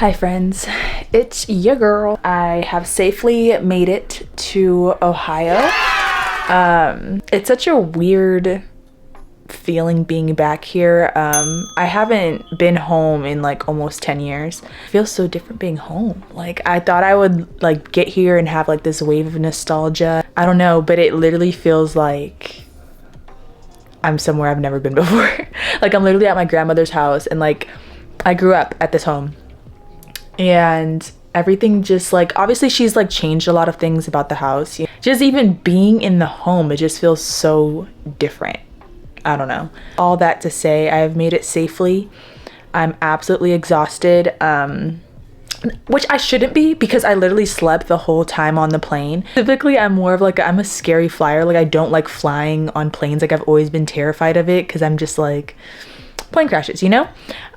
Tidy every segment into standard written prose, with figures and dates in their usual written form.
Hi friends, it's your girl. I have safely made it to Ohio. It's such a weird feeling being back here. I haven't been home in like almost 10 years. It feels so different being home. Like I thought I would like get here and have like this wave of nostalgia. I don't know, but it literally feels like I'm somewhere I've never been before. Like I'm literally at my grandmother's house, and like I grew up at this home. And everything just like, obviously she's like changed a lot of things about the house. Just even being in the home, it just feels so different. I don't know. All that to say, I've made it safely. I'm absolutely exhausted, which I shouldn't be, because I literally slept the whole time on the plane. Typically, I'm more of like, I'm a scary flyer. Like I don't like flying on planes. Like I've always been terrified of it because I'm just like, plane crashes, you know?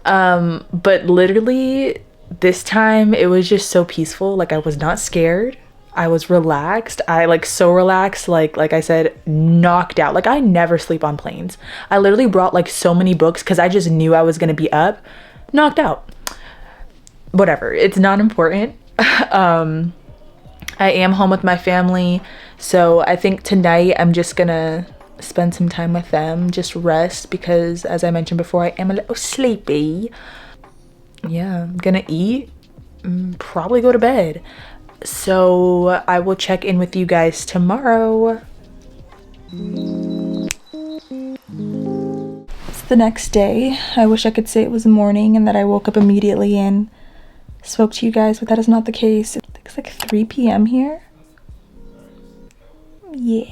But literally, this time it was just so peaceful. Like I was not scared. I was relaxed. I like so relaxed, like I said, knocked out. Like I never sleep on planes. I literally brought like so many books because I just knew I was gonna be up, knocked out. Whatever, it's not important. I am home with my family, so I think tonight I'm just gonna spend some time with them, just rest, because as I mentioned before, I am a little sleepy. Yeah, I'm gonna eat, probably go to bed. So I will check in with you guys tomorrow. It's the next day. I wish I could say it was morning and that I woke up immediately and spoke to you guys, but that is not the case. It's like 3 p.m. here. Yeah.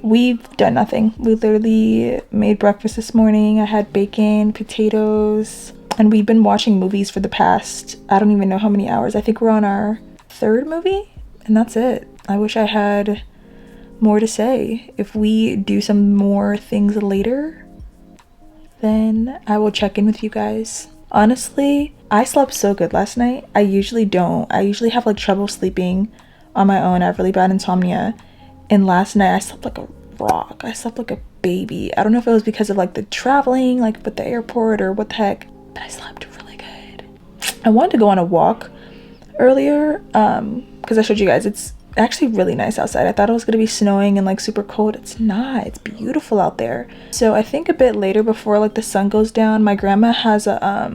We've done nothing. We literally made breakfast this morning. I had bacon, potatoes, and we've been watching movies for the past, I don't even know how many hours. I think we're on our third movie, and that's it. I wish I had more to say. If we do some more things later, then I will check in with you guys. Honestly, I slept so good last night. I usually don't. I usually have like trouble sleeping on my own. I have really bad insomnia. And last night I slept like a rock. I slept like a baby. I don't know if it was because of like the traveling, like with the airport or what the heck, but I slept really good. I wanted to go on a walk earlier because I showed you guys it's actually really nice outside. I thought it was going to be snowing and like super cold. It's not. It's beautiful out there. So I think a bit later, before like the sun goes down, my grandma has a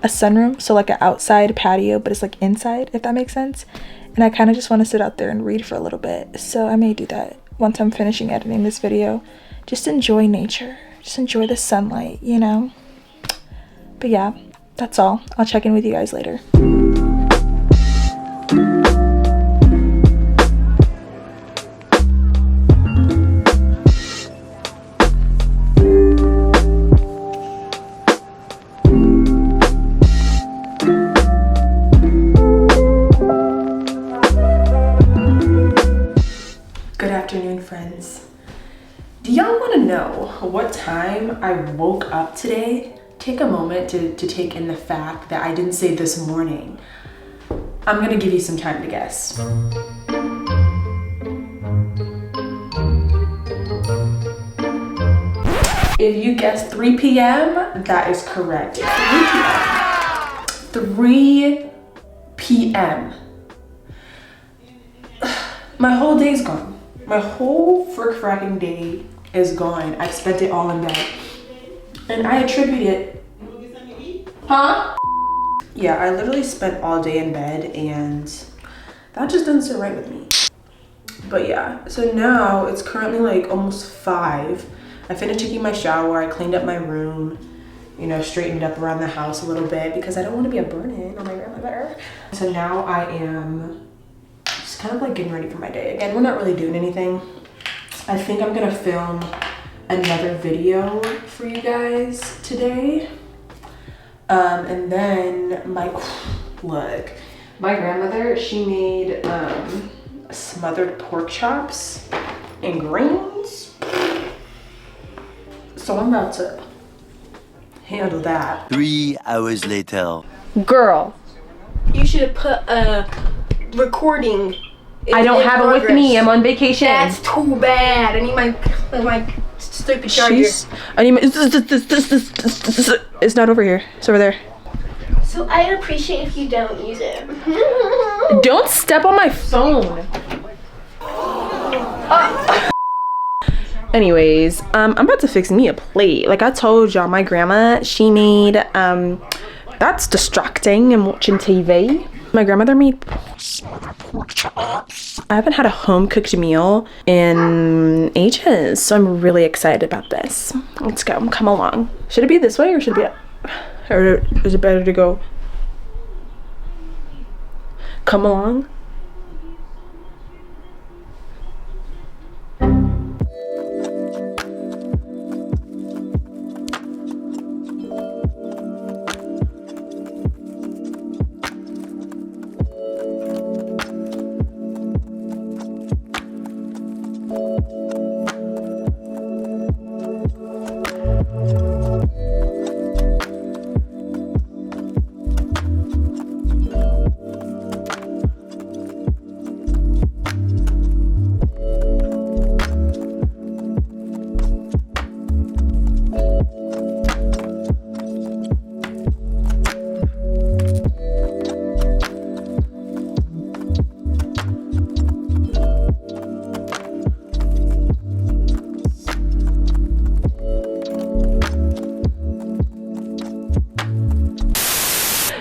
sunroom, so like an outside patio, but it's like inside, if that makes sense. And I kind of just want to sit out there and read for a little bit, so I may do that once I'm finishing editing this video. Just enjoy nature, just enjoy the sunlight, you know. But yeah, that's all. I'll check in with you guys later. Good afternoon, friends. Do y'all want to know what time I woke up today? Take a moment to take in the fact that I didn't say this morning. I'm gonna give you some time to guess. If you guessed 3 p.m., that is correct. 3 p.m. My whole day's gone. My whole frick-fracking day is gone. I've spent it all in bed. And I attribute it. Huh? Yeah, I literally spent all day in bed, and that just doesn't sit right with me. But yeah, so now it's currently like almost 5. I finished taking my shower. I cleaned up my room, you know, straightened up around the house a little bit because I don't want to be a burden on my grandmother. So now I am just kind of like getting ready for my day. Again, we're not really doing anything. I think I'm gonna film another video for you guys today. And then my grandmother, she made smothered pork chops and greens. So I'm about to handle that. 3 hours later. Girl, you should have put a recording. I don't have it with me. I'm on vacation. That's too bad. I need my stupid charger. I need my. It's not over here. It's over there. So I appreciate if you don't use it. Don't step on my phone. Anyways, I'm about to fix me a plate. Like I told y'all, my grandma, she made, that's distracting and watching TV. My grandmother made pork chops. I haven't had a home-cooked meal in ages, so I'm really excited about this. Let's go, come along. Should it be this way or should it be, or is it better to go, come along?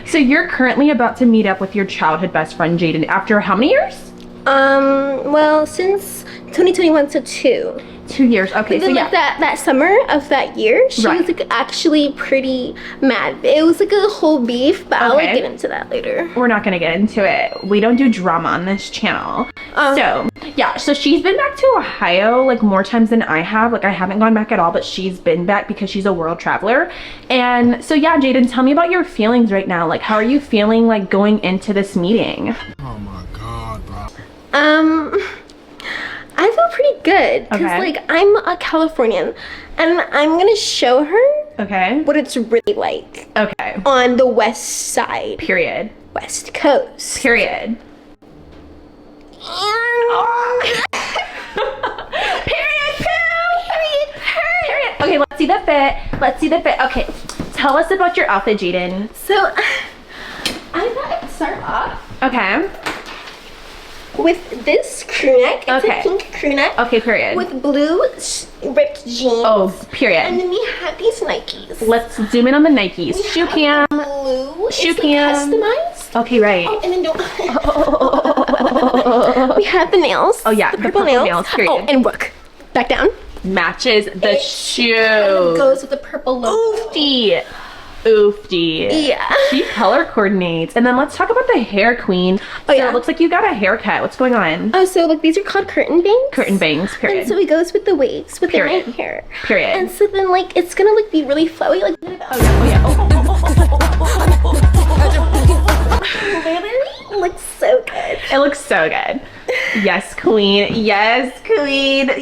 So you're currently about to meet up with your childhood best friend Jaden after how many years? Well, since 2021 to 2 years. Okay, so then, yeah. like that summer of that year, she was like actually pretty mad. It was like a whole beef, but I'll like get into that later. We're not gonna get into it. We don't do drama on this channel. So yeah, so she's been back to Ohio like more times than I have. Like I haven't gone back at all, but she's been back because she's a world traveler. And so yeah, Jaden, tell me about your feelings right now. Like how are you feeling like going into this meeting? Oh my god, bro. I feel pretty good because like I'm a Californian and I'm gonna show her what it's really like on the west side. Period. West Coast. Period. Period. Okay, let's see the fit. Let's see the fit. Okay, tell us about your outfit, Jaden. So I thought I'd start off Okay. with this crew neck. It's a pink crew neck. Okay, period. With blue ripped jeans. Oh, period. And then we have these Nikes. Let's zoom in on the Nikes. Shoe cam. Blue. Shoe it's cam. Like customized. Okay, right. Oh, and then don't. We have the nails. Oh yeah, the purple nails. Period. Oh, and look, back down. Matches the It shoe. goes with the purple logo. Oofty. Oofty. Yeah. She color coordinates. And then let's talk about the hair queen. Oh, so yeah. it looks like you got a haircut. What's going on? Oh, so like these are called curtain bangs. Curtain bangs, period. And so it goes with the waves within my Period. hair. Period. And so then like it's gonna like be really flowy, like. Literally looks so good. It looks so good. Yes, queen. Yes, queen.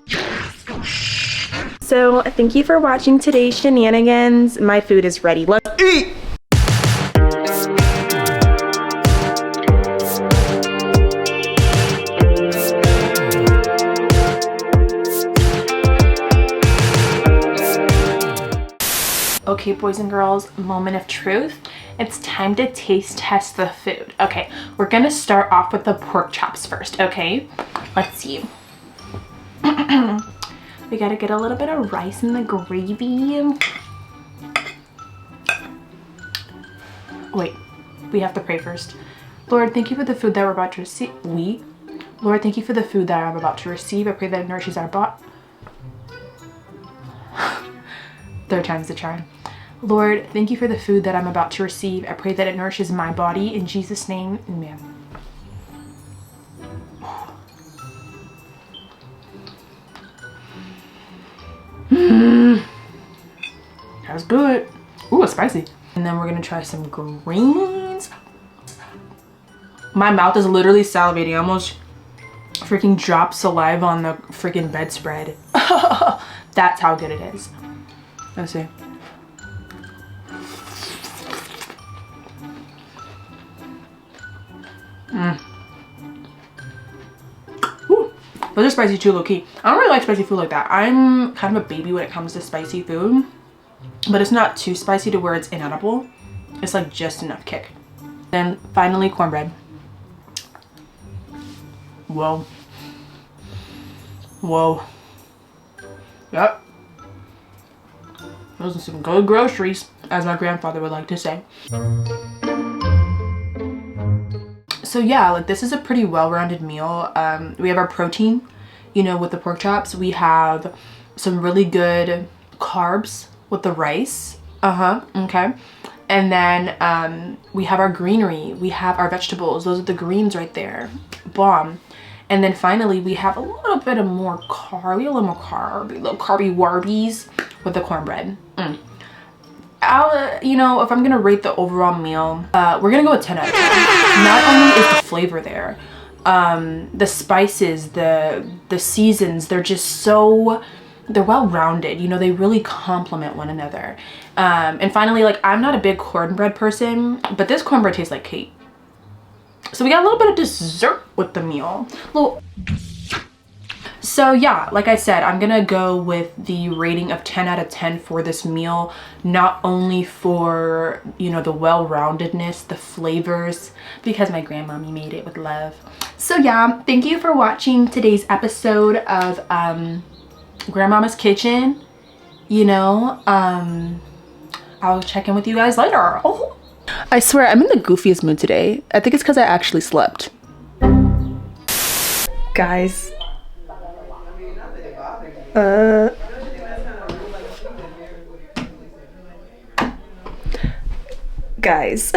So thank you for watching today's shenanigans. My food is ready. Let's eat. Okay, boys and girls, moment of truth. It's time to taste test the food. Okay, we're gonna start off with the pork chops first, okay? Let's see. We gotta get a little bit of rice in the gravy. Wait, we have to pray first. Lord, thank you for the food that we're about to receive. Lord, thank you for the food that I'm about to receive. I pray that it nourishes our body. Third time's the charm. Lord, thank you for the food that I'm about to receive. I pray that it nourishes my body. In Jesus' name, amen. That's good. Ooh, it's spicy. And then we're gonna try some greens. My mouth is literally salivating. I almost freaking dropped saliva on the freaking bedspread. That's how good it is. Let's see. Ooh, those are spicy too, low key. I don't really like spicy food like that. I'm kind of a baby when it comes to spicy food, but it's not too spicy to where it's inedible. It's like just enough kick. Then finally cornbread. Whoa. Whoa. Yep. Those are some good groceries, as my grandfather would like to say. So yeah, like this is a pretty well-rounded meal. We have our protein, you know, with the pork chops. We have some really good carbs with the rice. Okay. And then we have our greenery. We have our vegetables. Those are the greens right there. Bomb. And then finally, we have a little bit of more carb. We have a little more carb, little carby warbies with the cornbread. You know, if I'm gonna rate the overall meal, we're gonna go with 10 out of 10. Not only is the flavor there, the spices, the seasons, they're just so, they're well-rounded. You know, they really complement one another. And finally, like, I'm not a big cornbread person, but this cornbread tastes like cake. So we got a little bit of dessert with the meal. So yeah, like I said, I'm gonna go with the rating of 10 out of 10 for this meal. Not only for, you know, the well-roundedness, the flavors, because my grandmommy made it with love. So yeah, thank you for watching today's episode of Grandmama's Kitchen. You know, I'll check in with you guys later. Oh. I swear, I'm in the goofiest mood today. I think it's because I actually slept. Guys. Guys,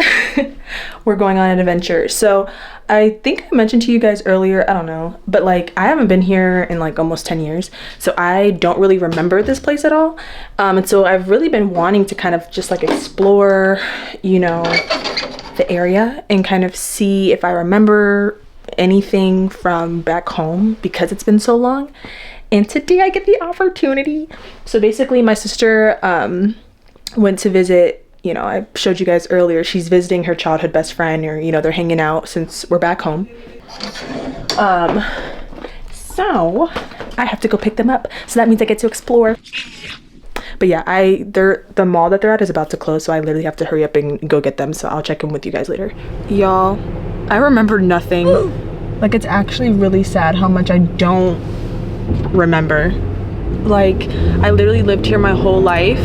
we're going on an adventure. So I think I mentioned to you guys earlier, I don't know, but like I haven't been here in like almost 10 years, so I don't really remember this place at all. And so I've really been wanting to kind of just like explore, you know, the area and kind of see if I remember anything from back home because it's been so long. And today I get the opportunity. So basically my sister went to visit, you know, I showed you guys earlier, she's visiting her childhood best friend, or, you know, they're hanging out since we're back home. So I have to go pick them up. So that means I get to explore. But yeah, the mall that they're at is about to close, so I literally have to hurry up and go get them. So I'll check in with you guys later. Y'all, I remember nothing. Like, it's actually really sad how much I don't remember. Like, I literally lived here my whole life,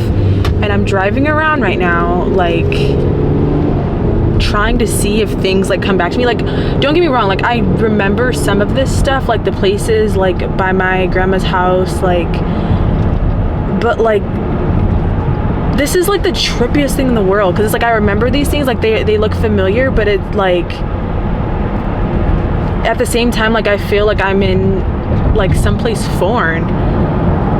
and I'm driving around right now, like, trying to see if things like come back to me. Like, don't get me wrong, like I remember some of this stuff, like the places like by my grandma's house, like, but like this is like the trippiest thing in the world, because it's like I remember these things, like they look familiar, but it's like at the same time, like I feel like I'm in like someplace foreign.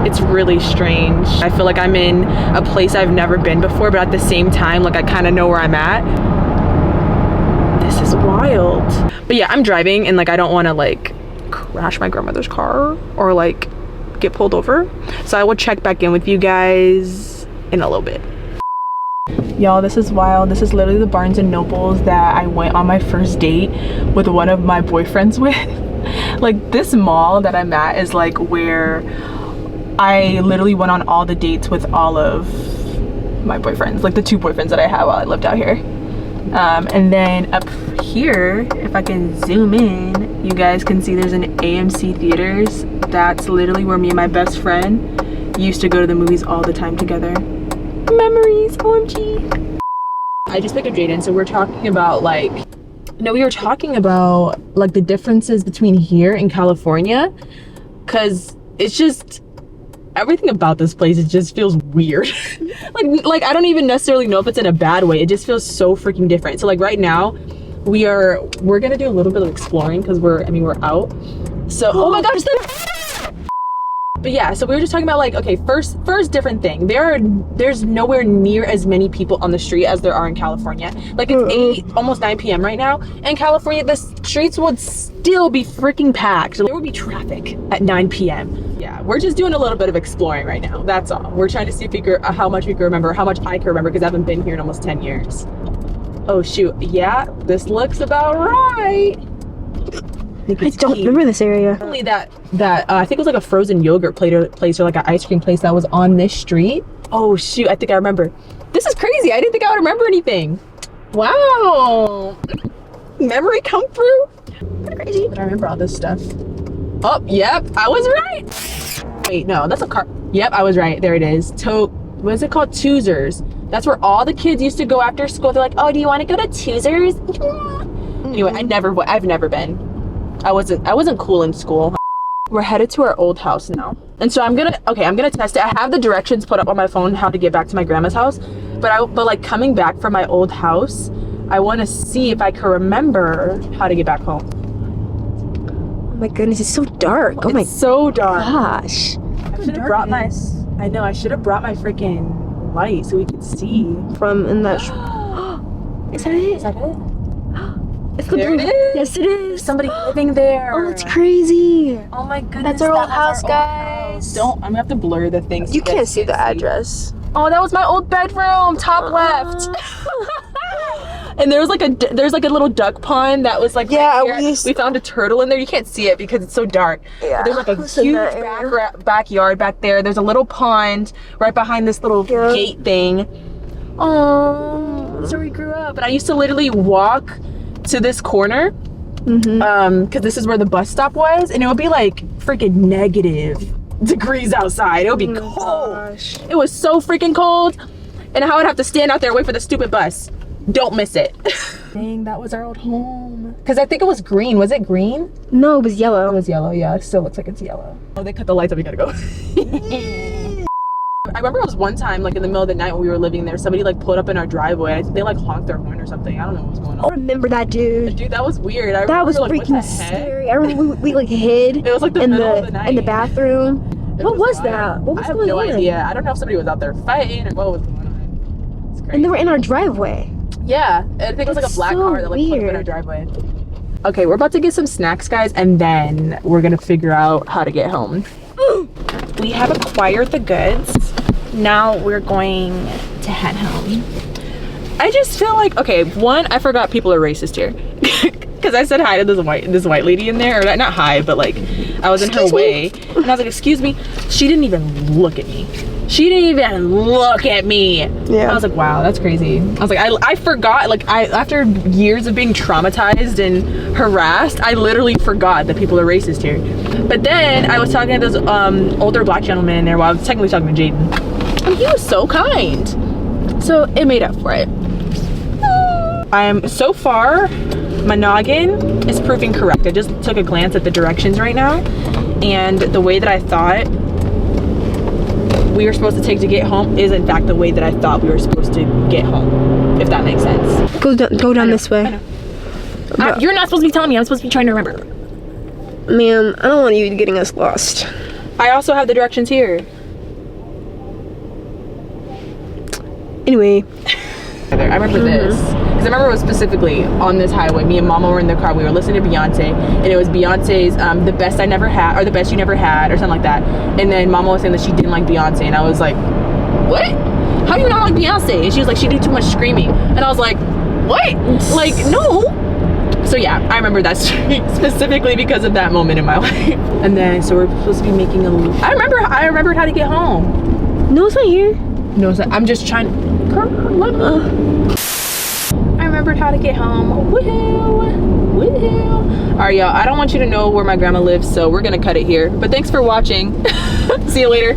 It's really strange. I feel like I'm in a place I've never been before, but at the same time, like I kind of know where I'm at. This is wild. But yeah, I'm driving and like I don't want to like crash my grandmother's car or like get pulled over. So I will check back in with you guys in a little bit. Y'all, this is wild. This is literally the Barnes and Nobles that I went on my first date with one of my boyfriends with. Like, this mall that I'm at is like where I literally went on all the dates with all of my boyfriends, like the 2 boyfriends that I had while I lived out here. And then up here, if I can zoom in, you guys can see there's an AMC Theaters. That's literally where me and my best friend used to go to the movies all the time together. Memories, OMG. I just picked up Jaden, so we're talking about like, no, we were talking about like the differences between here and California, because it's just, everything about this place, it just feels weird. like I don't even necessarily know if it's in a bad way. It just feels so freaking different. So like right now we're gonna do a little bit of exploring because we're out. So oh my gosh, but yeah, so we were just talking about like, okay, first different thing. There's nowhere near as many people on the street as there are in California. Like it's 8, almost 9 p.m. right now. In California, the streets would still be freaking packed. There would be traffic at 9 p.m. Yeah, we're just doing a little bit of exploring right now. That's all. We're trying to see if how much we can remember, how much I can remember, because I haven't been here in almost 10 years. Oh shoot, yeah, this looks about right. I don't remember this area. That I think it was like a frozen yogurt place or like an ice cream place that was on this street. Oh shoot, I think I remember. This is crazy. I didn't think I would remember anything. Wow. Memory come through. Crazy. But I remember all this stuff. Oh, yep. I was right. Wait, no, that's a car. Yep, I was right. There it is. What is it called? Toozers. That's where all the kids used to go after school. They're like, oh, do you want to go to Toozers? Anyway, I've never been. I wasn't cool in school. We're headed to our old house now. And so I'm gonna test it. I have the directions put up on my phone how to get back to my grandma's house. But like coming back from my old house, I want to see if I can remember how to get back home. Oh my goodness, it's so dark. Oh my, so dark. gosh. I should have brought my freaking light so we could see. From in that. Is that it? Is that it? It's the There it is. Yes, it is. There's somebody living there. Oh, that's crazy. Oh my goodness. That's our old that was house, our guys. I'm gonna have to blur the things. so You guys can't see the address. Oh, that was my old bedroom, top left. And there's like a little duck pond that was like we found a turtle in there. You can't see it because it's so dark. Yeah. But there's like a huge backyard back there. There's a little pond right behind this little gate thing. Oh, that's where we grew up. And I used to literally walk to this corner because this is where the bus stop was, and it would be like freaking negative degrees outside. It would be cold. Gosh. It was so freaking cold, and I would have to stand out there and wait for the stupid bus. Don't miss it. Dang, that was our old home. Because I think it was green. Was it green? No, it was yellow. It was yellow, yeah. It still looks like it's yellow. Oh, they cut the lights up. We gotta go. I remember it was one time, like in the middle of the night when we were living there, somebody like pulled up in our driveway. I think they like honked their horn or something. I don't know what was going on. I remember that, dude. Dude, that was weird. That was like, freaking scary. I remember we like hid it was like the middle of the night. in the bathroom. What was that? What was going on? I have no idea. I don't know if somebody was out there fighting or what was going on. It's crazy. And they were in our driveway. Yeah, I think it was like a black car that like put up in our driveway. Okay, we're about to get some snacks, guys, and then we're gonna figure out how to get home. We have acquired the goods. Now we're going to head home. I just feel like, okay, one, I forgot people are racist here. Because I said hi to this white lady in there, or not hi, but like I was in her way, and I was like, excuse me. She didn't even look at me. She didn't even look at me. Yeah. I was like, wow, that's crazy. I was like, I forgot, like after years of being traumatized and harassed, I literally forgot that people are racist here. But then I was talking to this older black gentleman in there while I was technically talking to Jaden, and he was so kind. So it made up for it. I am so far, my noggin is proving correct. I just took a glance at the directions right now, and the way that I thought we were supposed to take to get home is in fact the way that I thought we were supposed to get home, if that makes sense. Go down this way. You're not supposed to be telling me. I'm supposed to be trying to remember. Ma'am, I don't want you getting us lost. I also have the directions here. Anyway. I remember this. Because I remember it was specifically on this highway. Me and Mama were in the car. We were listening to Beyonce. And it was Beyonce's The Best I Never Had, or The Best You Never Had, or something like that. And then Mama was saying that she didn't like Beyonce. And I was like, what? How do you not like Beyonce? And she was like, she did too much screaming. And I was like, what? Like, no. So yeah, I remember that specifically because of that moment in my life. And then, so we're supposed to be making I remembered how to get home. No, it's not here. No, it's not. I'm just trying to... I remembered how to get home. Woohoo! Woohoo! Alright, y'all, I don't want you to know where my grandma lives, so we're gonna cut it here. But thanks for watching. See you later.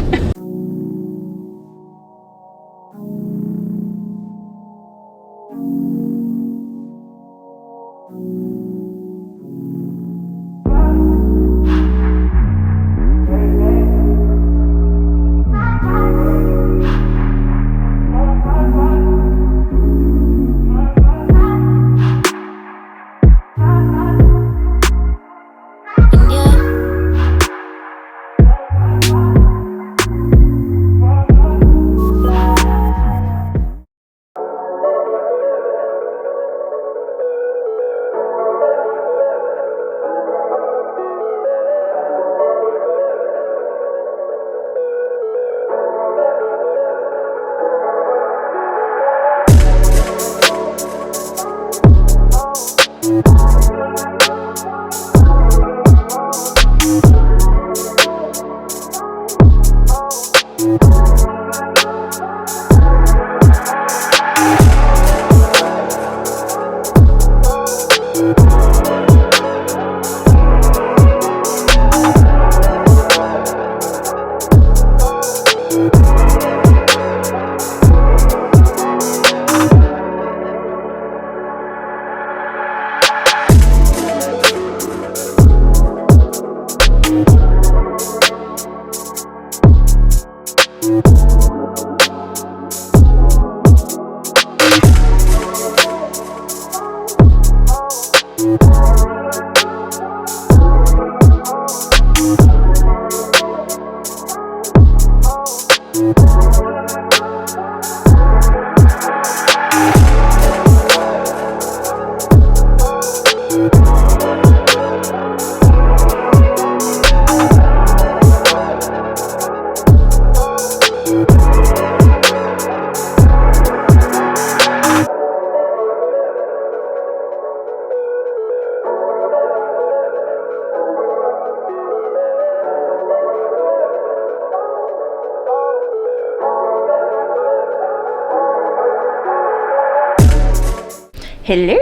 Hello.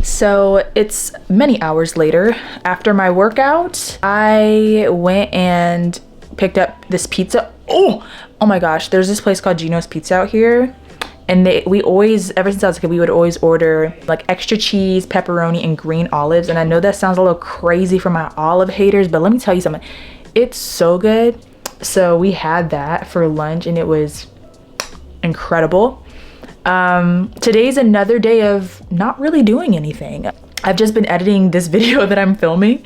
So it's many hours later. After my workout, I went and picked up this pizza. Oh my gosh, there's this place called Gino's Pizza out here. And we always, ever since I was a kid, we would always order like extra cheese, pepperoni, and green olives. And I know that sounds a little crazy for my olive haters, but let me tell you something. It's so good. So we had that for lunch and it was incredible. Today's another day of not really doing anything. I've just been editing this video that I'm filming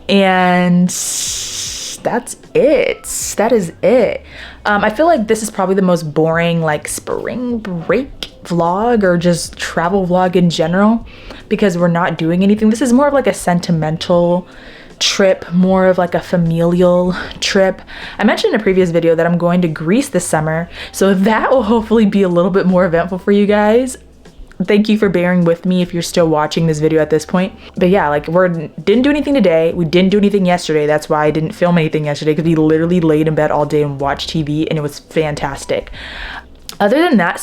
and that's it. That is it. I feel like this is probably the most boring like spring break vlog or just travel vlog in general because we're not doing anything. This is more of like a sentimental trip, more of like a familial trip. I mentioned in a previous video that I'm going to Greece this summer, so that will hopefully be a little bit more eventful for you guys. Thank you for bearing with me if you're still watching this video at this point. But yeah, like didn't do anything today. We didn't do anything yesterday. That's why I didn't film anything yesterday, because we literally laid in bed all day and watched TV and it was fantastic. Other than that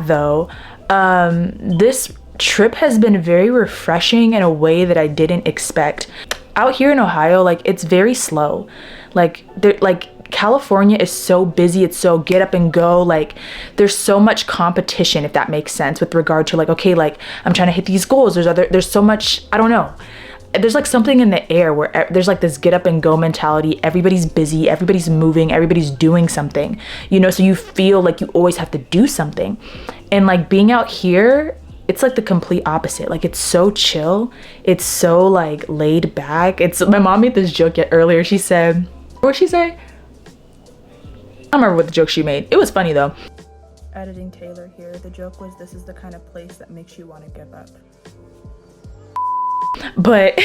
though, this trip has been very refreshing in a way that I didn't expect. Out here in Ohio, like it's very slow. Like California is so busy, it's so get up and go, like there's so much competition, if that makes sense, with regard to like, okay, like I'm trying to hit these goals, there's so much, I don't know, there's like something in the air where there's like this get up and go mentality. Everybody's busy, everybody's moving, everybody's doing something, you know, so you feel like you always have to do something. And like being out here, it's like the complete opposite. Like it's so chill, it's so like laid back. My mom made this joke earlier. She said, what'd she say? I don't remember what the joke she made. It was funny though. Editing Taylor here. The joke was, this is the kind of place that makes you want to give up. But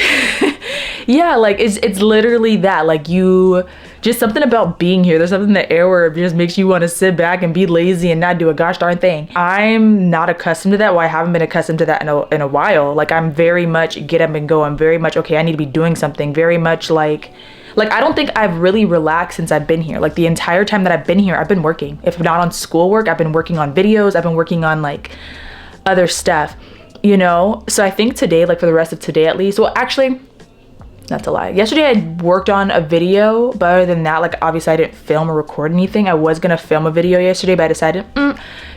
yeah, like it's literally that. Like just something about being here. There's something in the air where it just makes you want to sit back and be lazy and not do a gosh darn thing. I'm not accustomed to that. Well, I haven't been accustomed to that in a while. Like I'm very much get up and go. I'm very much, okay, I need to be doing something. Very much like I don't think I've really relaxed since I've been here. Like the entire time that I've been here, I've been working. If not on schoolwork, I've been working on videos. I've been working on like other stuff, you know? So I think today, like for the rest of today at least, well, actually, that's a lie. Yesterday I worked on a video, but other than that, like obviously I didn't film or record anything. I was gonna film a video yesterday, but I decided,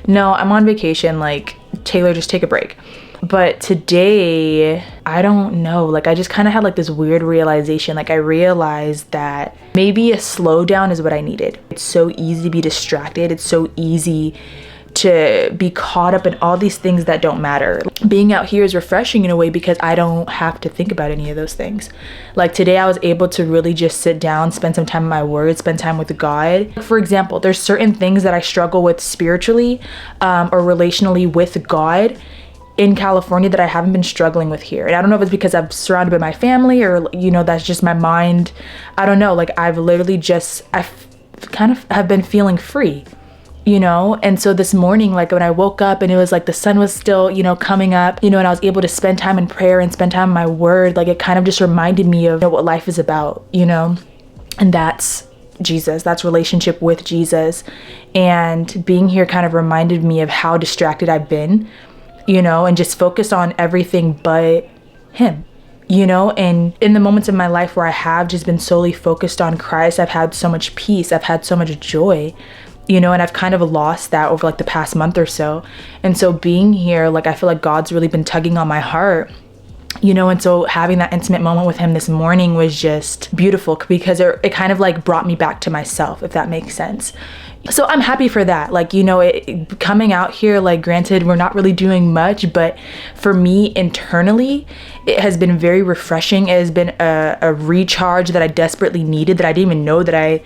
no, I'm on vacation. Like Taylor, just take a break. But today, I don't know, like I just kind of had like this weird realization. Like I realized that maybe a slowdown is what I needed. It's so easy to be distracted. It's so easy to be caught up in all these things that don't matter. Being out here is refreshing in a way because I don't have to think about any of those things. Like today I was able to really just sit down, spend some time in my word, spend time with God. For example, there's certain things that I struggle with spiritually or relationally with God in California that I haven't been struggling with here. And I don't know if it's because I'm surrounded by my family or, you know, that's just my mind. I don't know, like I've literally I've kind of have been feeling free, you know? And so this morning, like when I woke up and it was like the sun was still, you know, coming up, you know, and I was able to spend time in prayer and spend time in my word, like it kind of just reminded me of, you know, what life is about, you know? And that's Jesus, that's relationship with Jesus. And being here kind of reminded me of how distracted I've been, you know, and just focus on everything but him, you know. And in the moments of my life where I have just been solely focused on Christ, I've had so much peace, I've had so much joy, you know, and I've kind of lost that over like the past month or so. And so being here, like I feel like God's really been tugging on my heart, you know. And so having that intimate moment with him this morning was just beautiful because it kind of like brought me back to myself, if that makes sense. So I'm happy for that. Like, you know, coming out here, like granted, we're not really doing much, but for me internally, it has been very refreshing. It has been a recharge that I desperately needed, that I didn't even know that I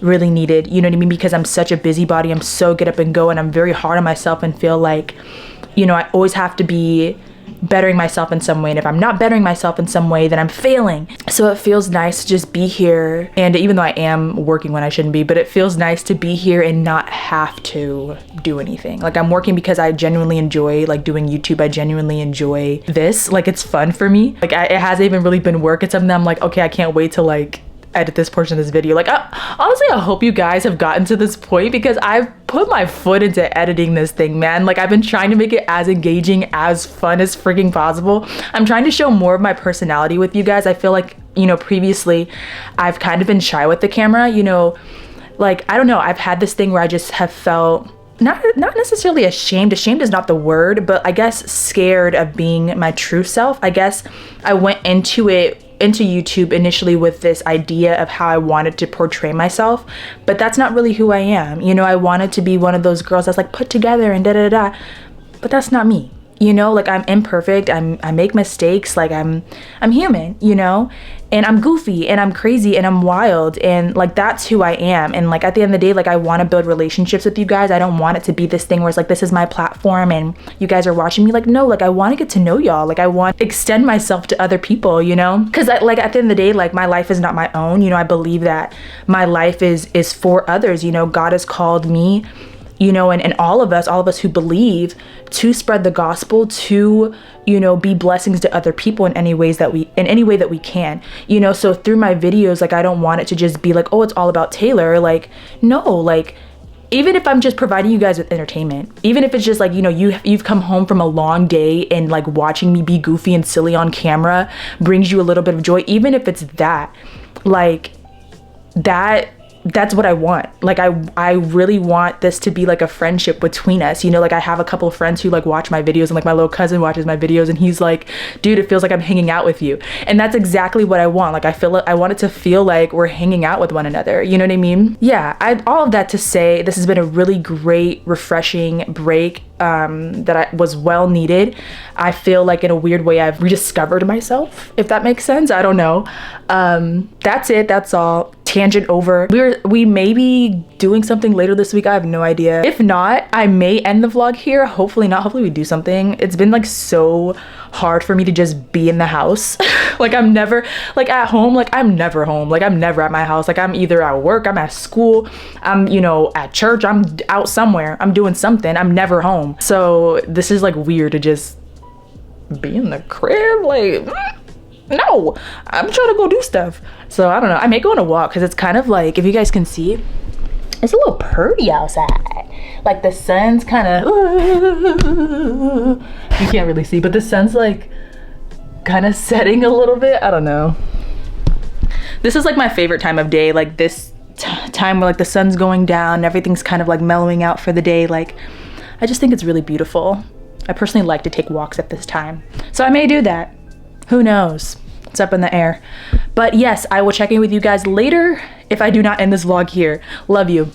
really needed, you know what I mean? Because I'm such a busybody. I'm so get up and go, and I'm very hard on myself and feel like, you know, I always have to be bettering myself in some way, and if I'm not bettering myself in some way, then I'm failing. So it feels nice to just be here, and even though I am working when I shouldn't be, but it feels nice to be here and not have to do anything. Like I'm working because I genuinely enjoy like doing YouTube. I genuinely enjoy this. Like it's fun for me. Like it hasn't even really been work. It's something that I'm like, okay, I can't wait to like edit this portion of this video. Like, honestly, I hope you guys have gotten to this point because I've put my foot into editing this thing, man. Like, I've been trying to make it as engaging, as fun as freaking possible. I'm trying to show more of my personality with you guys. I feel like, you know, previously I've kind of been shy with the camera, you know, like, I don't know, I've had this thing where I just have felt not necessarily ashamed is not the word, but I guess scared of being my true self. I guess I went into YouTube initially with this idea of how I wanted to portray myself, but that's not really who I am. You know, I wanted to be one of those girls that's like put together and da, but that's not me. You know, like, I'm imperfect, I make mistakes, like I'm human, you know, and I'm goofy and I'm crazy and I'm wild, and like, that's who I am. And like, at the end of the day, like, I want to build relationships with you guys. I don't want it to be this thing where it's like, this is my platform and you guys are watching me. Like, no, like, I want to get to know y'all. Like, I want to extend myself to other people, you know, because like, at the end of the day, like, my life is not my own. You know, I believe that my life is for others. You know, God has called me, you know, and all of us who believe, to spread the gospel, to, you know, be blessings to other people in any way that we can, you know. So through my videos, like, I don't want it to just be like, oh, it's all about Taylor. Like, no, like, even if I'm just providing you guys with entertainment, even if it's just like, you know, you've come home from a long day and like watching me be goofy and silly on camera brings you a little bit of joy, even if it's that, like, that's what I want. Like, I really want this to be like a friendship between us, you know. Like, I have a couple of friends who like watch my videos, and like my little cousin watches my videos, and he's like, dude, it feels like I'm hanging out with you. And that's exactly what I want. Like, I want it to feel like we're hanging out with one another, you know what I mean? Yeah, all of that to say, this has been a really great, refreshing break that was well needed. I feel like in a weird way I've rediscovered myself, if that makes sense. I don't know. That's it. That's all. Tangent over. We may be doing something later this week. I have no idea. If not, I may end the vlog here. Hopefully not. Hopefully we do something. It's been like so hard for me to just be in the house. Like, I'm never like at home. Like, I'm never home. Like, I'm never at my house. Like, I'm either at work, I'm at school, I'm, you know, at church, I'm out somewhere, I'm doing something. I'm never home. So this is like weird to just be in the crib. Like, no, I'm trying to go do stuff. So I don't know, I may go on a walk because it's kind of like, if you guys can see, it's a little purdy outside. Like, the sun's kind of, you can't really see, but the sun's like kind of setting a little bit. I don't know. This is like my favorite time of day, like this time where like the sun's going down and everything's kind of like mellowing out for the day. Like, I just think it's really beautiful. I personally like to take walks at this time, so I may do that. Who knows? It's up in the air. But yes, I will check in with you guys later if I do not end this vlog here. Love you.